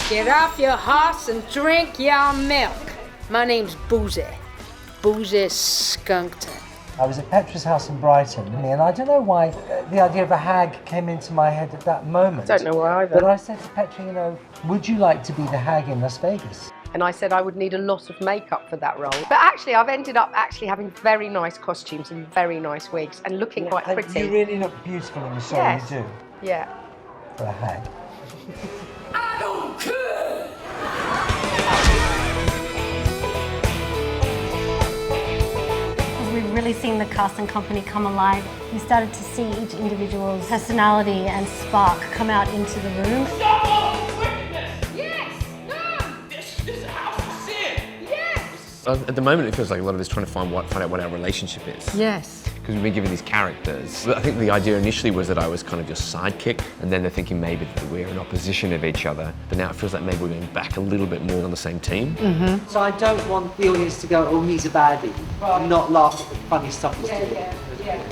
Get off your horse and drink your milk. My name's Boozy. Boozy Skunkton. I was at Petra's house in Brighton, and I don't know why the idea of a hag came into my head at that moment. Don't know why either. But I said to Petra, would you like to be the hag in Las Vegas? And I said I would need a lot of makeup for that role. But actually, I've ended up having very nice costumes and very nice wigs and looking quite pretty. You really look beautiful in the show, yes. You do. Yeah. For a hag. I don't care! We've really seen the cast and company come alive. We started to see each individual's personality and spark come out into the room. Stop all wickedness! Yes! No! This is a house of sin! Yes! At the moment, it feels like a lot of it's trying to find out what our relationship is. Yes. Because we've been given these characters. I think the idea initially was that I was kind of just sidekick, and then they're thinking maybe that we're in opposition of each other. But now it feels like maybe we're going back a little bit more on the same team. Mm-hmm. So I don't want the audience to go, oh, he's a baddie, and not laugh at the funny stuff he's doing. Yeah.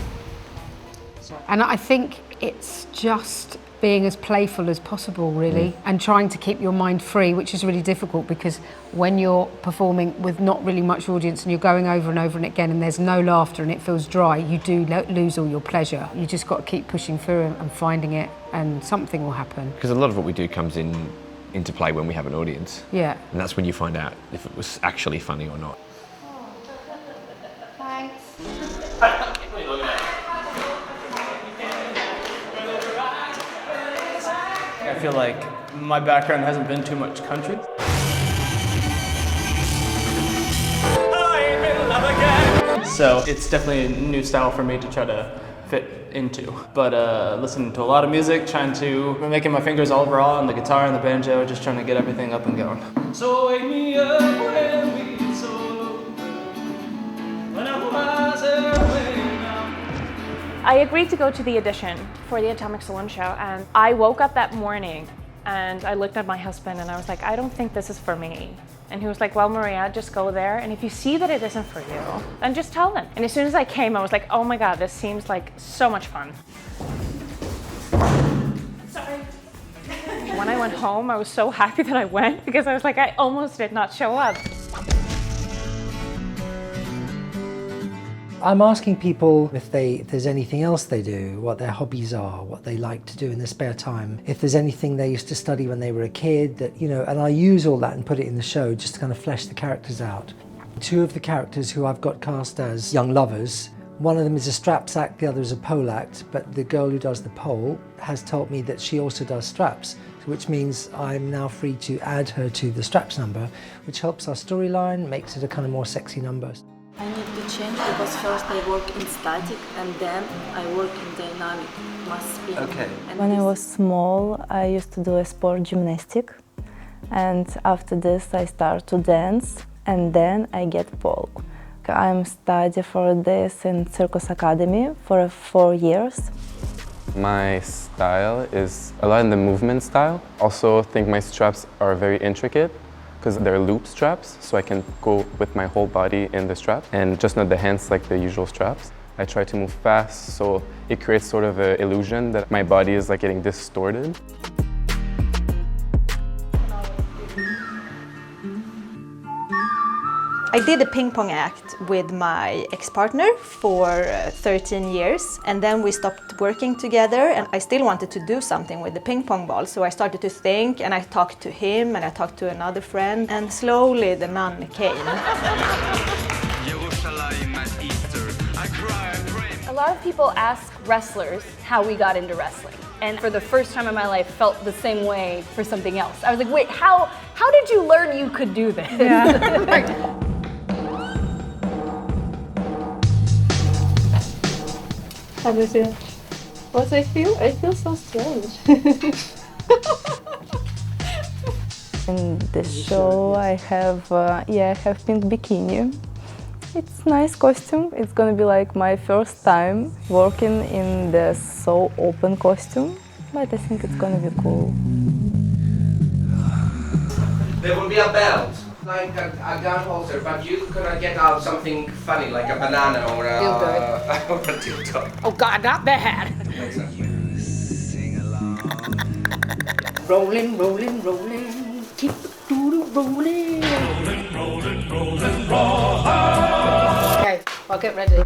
And I think it's just being as playful as possible, really, and trying to keep your mind free, which is really difficult because when you're performing with not really much audience and you're going over and over and again and there's no laughter and it feels dry, you do lose all your pleasure. You just got to keep pushing through and finding it, and something will happen. Because a lot of what we do comes into play when we have an audience. Yeah. And that's when you find out if it was actually funny or not. Thanks. I feel like my background hasn't been too much country. So it's definitely a new style for me to try to fit into. But listening to a lot of music, making my fingers all raw on the guitar and the banjo, just trying to get everything up and going. So wake me up when we solo, when I'm wiser, I agreed to go to the audition for the Atomic Saloon show, and I woke up that morning and I looked at my husband and I was like, I don't think this is for me. And he was like, well, Maria, just go there, and if you see that it isn't for you, then just tell them. And as soon as I came, I was like, oh my God, this seems like so much fun. Sorry. When I went home, I was so happy that I went because I was like, I almost did not show up. I'm asking people if there's anything else they do, what their hobbies are, what they like to do in their spare time, if there's anything they used to study when they were a kid, that, and I use all that and put it in the show just to kind of flesh the characters out. Two of the characters who I've got cast as young lovers, one of them is a straps act, the other is a pole act, but the girl who does the pole has told me that she also does straps, which means I'm now free to add her to the straps number, which helps our storyline, makes it a kind of more sexy number. I need to change because first I work in static and then I work in dynamic mass spin. Okay. When I was small, I used to do a sport gymnastic, and after this I start to dance, and then I get pole. I'm study for this in Circus Academy for 4 years. My style is a lot in the movement style. Also, I think my straps are very intricate, because they're loop straps, so I can go with my whole body in the strap and just not the hands like the usual straps. I try to move fast, so it creates sort of an illusion that my body is like getting distorted. I did a ping pong act with my ex-partner for 13 years, and then we stopped working together, and I still wanted to do something with the ping pong ball, so I started to think, and I talked to him and I talked to another friend, and slowly the man came. A lot of people ask wrestlers how we got into wrestling, and for the first time in my life felt the same way for something else. I was like, wait, how did you learn you could do this? Yeah. How do you feel? What I feel? I feel so strange. In this show I have pink bikini. It's nice costume. It's gonna be like my first time working in the so open costume, but I think it's gonna be cool. There will be a belt, like a gun holster, but you could get out something funny, like a banana or a dildo. Oh God, not bad. Rolling, rolling, rolling. keep the doodle rolling. Okay, I'll get ready.